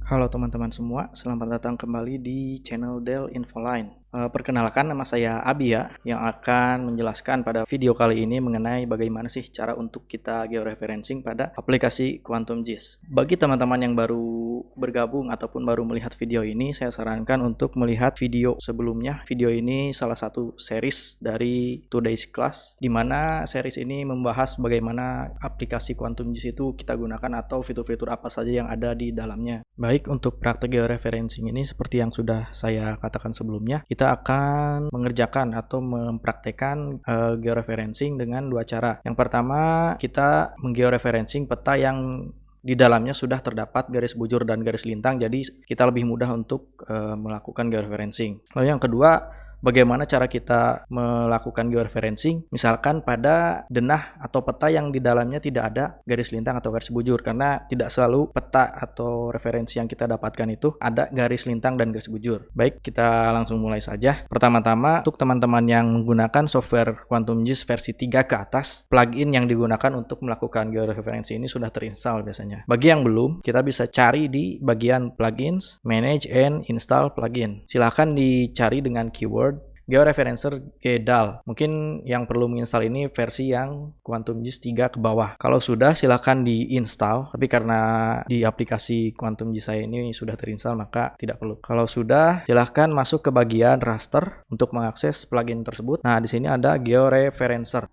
Halo teman-teman semua, selamat datang kembali di channel Dell Infoline. Perkenalkan, nama saya Abi ya, yang akan menjelaskan pada video kali ini mengenai bagaimana sih cara untuk kita georeferencing pada aplikasi Quantum GIS. Bagi teman-teman yang baru bergabung ataupun baru melihat video ini, saya sarankan untuk melihat video sebelumnya. Video ini salah satu series dari Today's Class, di mana series ini membahas bagaimana aplikasi Quantum GIS itu kita gunakan atau fitur-fitur apa saja yang ada di dalamnya. Baik, untuk praktek georeferencing ini seperti yang sudah saya katakan sebelumnya, kita akan mengerjakan atau mempraktekkan georeferencing dengan dua cara. Yang pertama, kita menggeoreferencing peta yang di dalamnya sudah terdapat garis bujur dan garis lintang, jadi kita lebih mudah untuk melakukan georeferencing. Lalu yang kedua, bagaimana cara kita melakukan georeferencing? Misalkan pada denah atau peta yang di dalamnya tidak ada garis lintang atau garis bujur, karena tidak selalu peta atau referensi yang kita dapatkan itu ada garis lintang dan garis bujur. Baik, kita langsung mulai saja. Pertama-tama, untuk teman-teman yang menggunakan software Quantum GIS versi 3 ke atas, plugin yang digunakan untuk melakukan georeferensi ini sudah terinstall biasanya. Bagi yang belum, kita bisa cari di bagian plugins, manage and install plugin. Silahkan dicari dengan keyword georeferencer GDAL. Mungkin yang perlu menginstal ini versi yang Quantum GIS 3 ke bawah. Kalau sudah, silahkan diinstal. Tapi karena di aplikasi Quantum GIS saya ini sudah terinstall, maka tidak perlu. Kalau sudah, silahkan masuk ke bagian raster untuk mengakses plugin tersebut. Nah, di sini ada georeferencer.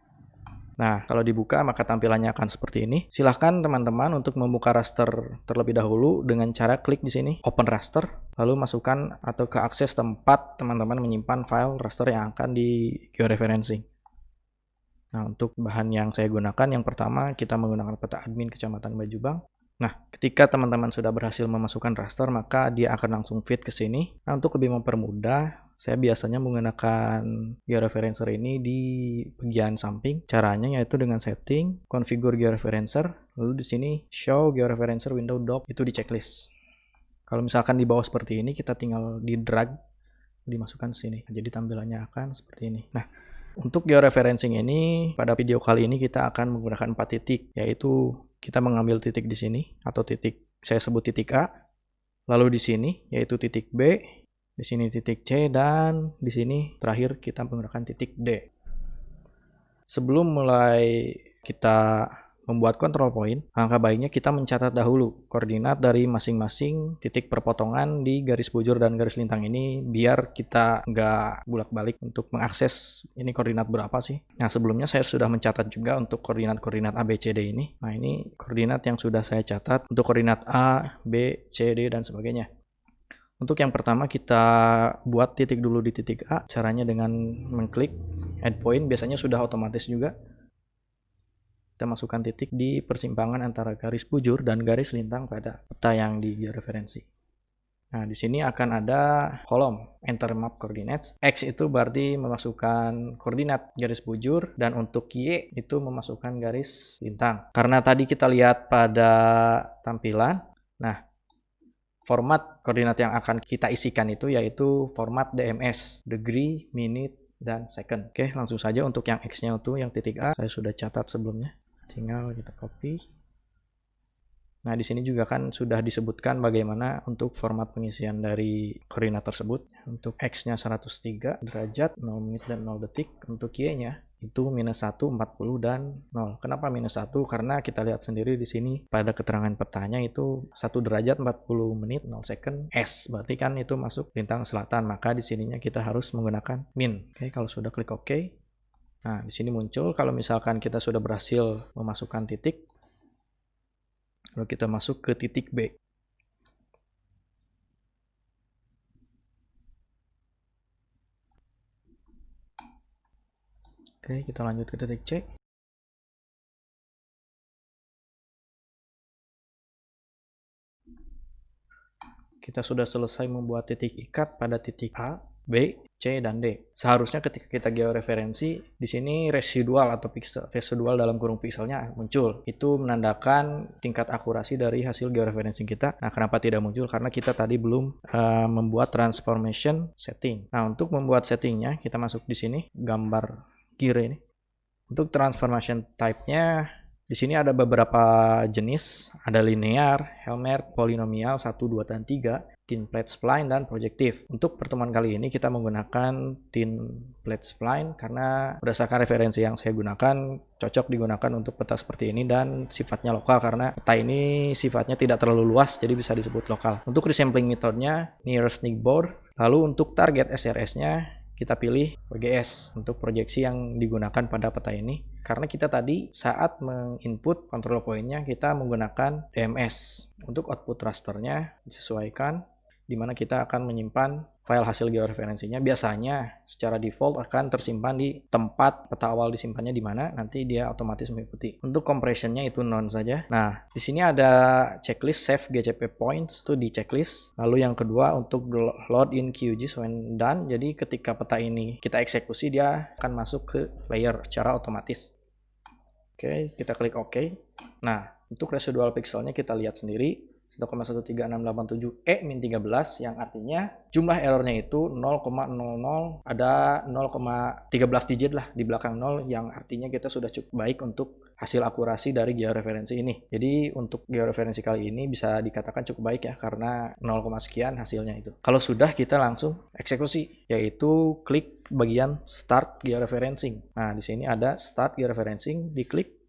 Nah, kalau dibuka maka tampilannya akan seperti ini. Silahkan teman-teman untuk membuka raster terlebih dahulu dengan cara klik di sini, open raster, lalu masukkan atau ke akses tempat teman-teman menyimpan file raster yang akan di georeferencing. Nah, untuk bahan yang saya gunakan, yang pertama kita menggunakan peta admin Kecamatan Bajubang. Nah, ketika teman-teman sudah berhasil memasukkan raster, maka dia akan langsung feed ke sini. Nah, untuk lebih mempermudah, saya biasanya menggunakan georeferencer ini di bagian samping. Caranya yaitu dengan setting, configure georeferencer, lalu di sini show georeferencer window doc, itu di checklist. Kalau misalkan di bawah seperti ini, kita tinggal di drag, dimasukkan ke sini. Jadi tampilannya akan seperti ini. Nah, untuk georeferencing ini, pada video kali ini kita akan menggunakan 4 titik, yaitu kita mengambil titik di sini, atau titik, saya sebut titik A, lalu di sini, yaitu titik B, di sini titik C, dan di sini terakhir kita menggunakan titik D. Sebelum mulai kita membuat control point, langkah baiknya kita mencatat dahulu koordinat dari masing-masing titik perpotongan di garis bujur dan garis lintang ini, biar kita nggak bolak-balik untuk mengakses ini koordinat berapa sih. Nah, sebelumnya saya sudah mencatat juga untuk koordinat-koordinat A, B, C, D ini. Nah, ini koordinat yang sudah saya catat untuk koordinat A, B, C, D, dan sebagainya. Untuk yang pertama, kita buat titik dulu di titik A. Caranya dengan mengklik add point, biasanya sudah otomatis juga. Kita masukkan titik di persimpangan antara garis bujur dan garis lintang pada peta yang digeoreferensi. Nah, di sini akan ada kolom enter map coordinates. X itu berarti memasukkan koordinat garis bujur, dan untuk Y itu memasukkan garis lintang. Karena tadi kita lihat pada tampilan, nah, format koordinat yang akan kita isikan itu yaitu format DMS, degree, minute, dan second. Oke, langsung saja untuk yang X-nya itu yang titik A, saya sudah catat sebelumnya. Tinggal kita copy. Nah, di sini juga kan sudah disebutkan bagaimana untuk format pengisian dari koordinat tersebut. Untuk X-nya 103 derajat, 0 menit dan 0 detik. Untuk Y-nya itu minus 1, 40, dan 0. Kenapa minus 1? Karena kita lihat sendiri di sini pada keterangan petanya itu 1 derajat 40 menit 0 second S. Berarti kan itu masuk lintang selatan. Maka di sininya kita harus menggunakan min. Oke, kalau sudah klik OK. Nah, di sini muncul kalau misalkan kita sudah berhasil memasukkan titik. Lalu kita masuk ke titik B. Oke, kita lanjut ke titik C. Kita sudah selesai membuat titik ikat pada titik A, B, C, dan D. Seharusnya ketika kita georeferensi, di sini residual atau pixel, residual dalam kurung pixelnya muncul. Itu menandakan tingkat akurasi dari hasil georeferensi kita. Nah, kenapa tidak muncul? Karena kita tadi belum membuat transformation setting. Nah, untuk membuat settingnya, kita masuk di sini, gambar gear ini. Untuk transformation type-nya, Di sini ada beberapa jenis, ada linear, Helmer, polinomial 1, 2, dan 3, thin plate spline, dan projective. Untuk pertemuan kali ini kita menggunakan thin plate spline karena berdasarkan referensi yang saya gunakan cocok digunakan untuk peta seperti ini dan sifatnya lokal karena peta ini sifatnya tidak terlalu luas jadi bisa disebut lokal. Untuk resampling metodenya nearest neighbor, lalu untuk target SRS-nya kita pilih WGS untuk proyeksi yang digunakan pada peta ini. Karena kita tadi saat menginput control point-nya kita menggunakan DMS. Untuk output rasternya disesuaikan di mana kita akan menyimpan file hasil georeferensinya. Biasanya secara default akan tersimpan di tempat peta awal disimpannya di mana, nanti dia otomatis mengikuti. Untuk compressionnya itu none saja. Nah, di sini ada checklist save GCP points, itu di checklist. Lalu yang kedua untuk load in QGIS when done. Jadi ketika peta ini kita eksekusi, dia akan masuk ke layer secara otomatis. Oke, kita klik OK. Nah, untuk residual pixelnya kita lihat sendiri. 1,13687E-13 yang artinya jumlah errornya itu 0,00 ada 0,13 digit lah di belakang 0 yang artinya kita sudah cukup baik untuk hasil akurasi dari georeferensi ini. Jadi untuk georeferensi kali ini bisa dikatakan cukup baik ya karena 0, sekian hasilnya itu. Kalau sudah kita langsung eksekusi yaitu klik bagian start georeferencing. Nah, di sini ada start georeferencing, diklik.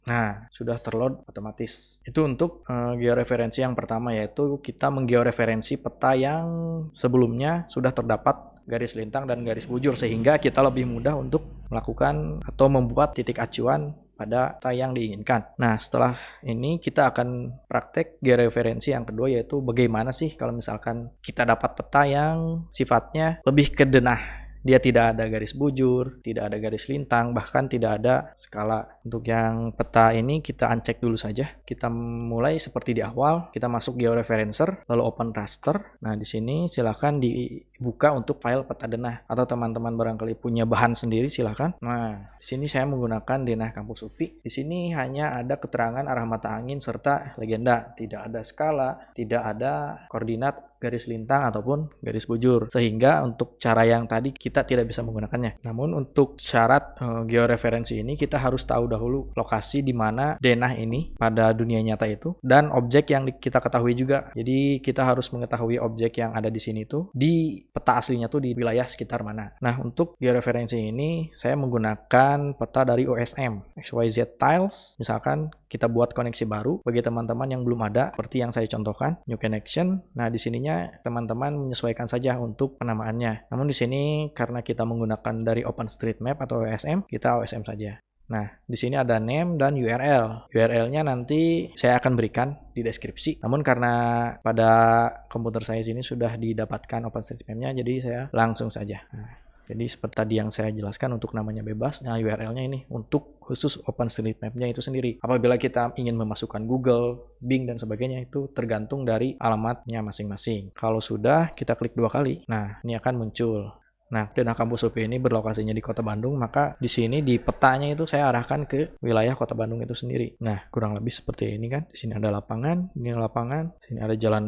Nah, sudah terload otomatis. Itu untuk georeferensi yang pertama, yaitu kita menggeoreferensi peta yang sebelumnya sudah terdapat garis lintang dan garis bujur, sehingga kita lebih mudah untuk melakukan atau membuat titik acuan pada peta yang diinginkan. Nah, setelah ini kita akan praktek georeferensi yang kedua, yaitu bagaimana sih kalau misalkan kita dapat peta yang sifatnya lebih ke denah. Dia tidak ada garis bujur, tidak ada garis lintang, bahkan tidak ada skala. Untuk yang peta ini kita uncheck dulu saja. Kita mulai seperti di awal, kita masuk georeferencer, lalu open raster. Nah, di sini silakan dibuka untuk file peta denah atau teman-teman barangkali punya bahan sendiri silakan. Nah, di sini saya menggunakan denah kampus UPI. Di sini hanya ada keterangan arah mata angin serta legenda, tidak ada skala, tidak ada koordinat garis lintang ataupun garis bujur, sehingga untuk cara yang tadi kita tidak bisa menggunakannya. Namun untuk syarat georeferensi ini kita harus tahu dahulu lokasi di mana denah ini pada dunia nyata itu dan objek yang kita ketahui juga. Jadi kita harus mengetahui objek yang ada di sini tuh di peta aslinya tuh di wilayah sekitar mana. Nah, untuk georeferensi ini saya menggunakan peta dari OSM XYZ Tiles. Misalkan kita buat koneksi baru bagi teman-teman yang belum ada seperti yang saya contohkan, new connection. Nah, di sininya teman-teman menyesuaikan saja untuk penamaannya. Namun di sini karena kita menggunakan dari OpenStreetMap atau OSM, kita OSM saja. Nah, di sini ada name dan URL. URL-nya nanti saya akan berikan di deskripsi. Namun karena pada komputer saya sini sudah didapatkan OpenStreetMap-nya, jadi saya langsung saja. Nah, jadi seperti tadi yang saya jelaskan untuk namanya bebas, nah URL-nya ini untuk khusus OpenStreetMap-nya itu sendiri. Apabila kita ingin memasukkan Google, Bing, dan sebagainya itu tergantung dari alamatnya masing-masing. Kalau sudah, kita klik 2 kali. Nah, ini akan muncul. Nah, denah kampus UPI ini berlokasinya di Kota Bandung, maka di sini di petanya itu saya arahkan ke wilayah Kota Bandung itu sendiri. Nah, kurang lebih seperti ini kan. Di sini ada lapangan, ini lapangan, sini ada jalan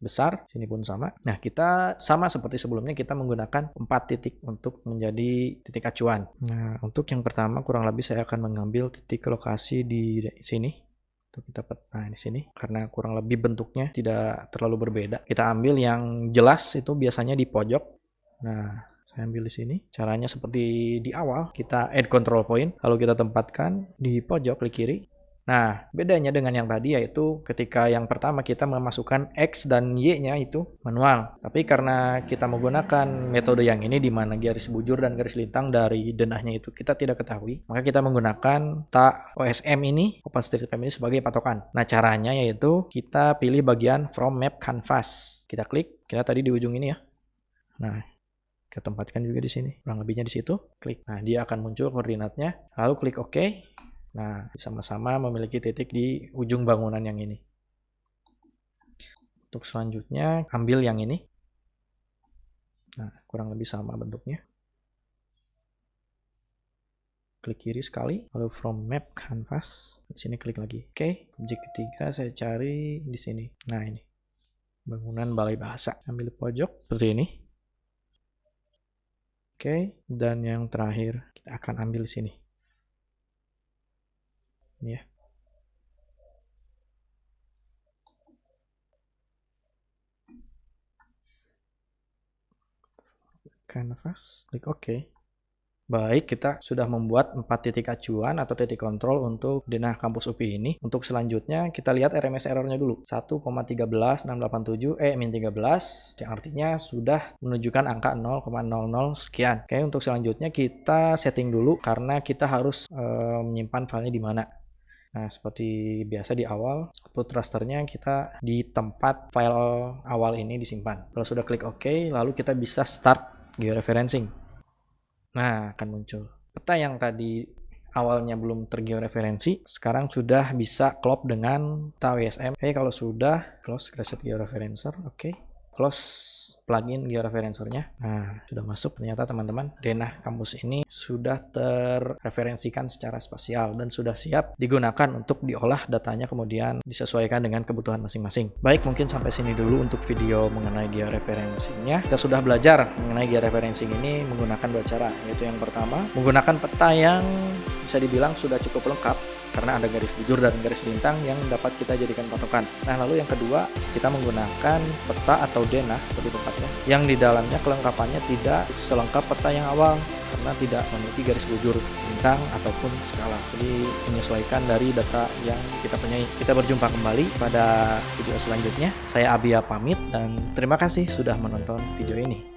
besar, sini pun sama. Nah, kita sama seperti sebelumnya kita menggunakan 4 titik untuk menjadi titik acuan. Nah, untuk yang pertama kurang lebih saya akan mengambil titik lokasi di sini. Kita nah di sini karena kurang lebih bentuknya tidak terlalu berbeda. Kita ambil yang jelas itu biasanya di pojok. Nah, saya ambil di sini. Caranya seperti di awal, kita add control point, lalu kita tempatkan di pojok klik kiri. Nah, bedanya dengan yang tadi yaitu ketika yang pertama kita memasukkan X dan Y-nya itu manual. Tapi karena kita menggunakan metode yang ini di mana garis bujur dan garis lintang dari denahnya itu kita tidak ketahui, maka kita menggunakan OSM ini, OpenStreetMap ini sebagai patokan. Nah, caranya yaitu kita pilih bagian from map canvas. Kita klik, kita tadi di ujung ini ya. Nah, kita tempatkan juga di sini, kurang lebihnya di situ, klik. Nah, dia akan muncul koordinatnya, lalu klik OK. Nah, sama-sama memiliki titik di ujung bangunan yang ini. Untuk selanjutnya, ambil yang ini. Nah, kurang lebih sama bentuknya. Klik kiri sekali, lalu from map canvas. Di sini klik lagi. Oke, objek ketiga saya cari di sini. Nah, ini. Bangunan Balai Bahasa. Ambil pojok seperti ini. Oke, dan yang terakhir kita akan ambil di sini. Ini ya. Canvas, klik OK. Baik, kita sudah membuat 4 titik acuan atau titik kontrol untuk denah kampus UPI ini. Untuk selanjutnya kita lihat RMS errornya dulu. 1,13687 -13 yang artinya sudah menunjukkan angka 0,00 sekian. Oke, untuk selanjutnya kita setting dulu karena kita harus menyimpan filenya di mana. Nah, seperti biasa di awal, output rasternya kita di tempat file awal ini disimpan. Kalau sudah klik OK, lalu kita bisa start georeferencing. Nah, akan muncul peta yang tadi awalnya belum tergeoreferensi, sekarang sudah bisa klop dengan peta WSM. Oke, kalau sudah, close reset georeferencer. Oke, close plugin georeferencernya. Nah, sudah masuk ternyata teman-teman. Denah kampus ini sudah terreferensikan secara spasial dan sudah siap digunakan untuk diolah datanya kemudian disesuaikan dengan kebutuhan masing-masing. Baik, mungkin sampai sini dulu untuk video mengenai georeferencingnya. Kita sudah belajar mengenai georeferencing ini menggunakan 2 cara, yaitu yang pertama menggunakan peta yang bisa dibilang sudah cukup lengkap karena ada garis bujur dan garis bintang yang dapat kita jadikan patokan. Nah, lalu yang kedua, kita menggunakan peta atau denah lebih tepatnya, yang di dalamnya kelengkapannya tidak selengkap peta yang awal karena tidak memiliki garis bujur, bintang ataupun skala. Jadi menyesuaikan dari data yang kita punyai. Kita berjumpa kembali pada video selanjutnya. Saya Abia pamit dan terima kasih sudah menonton video ini.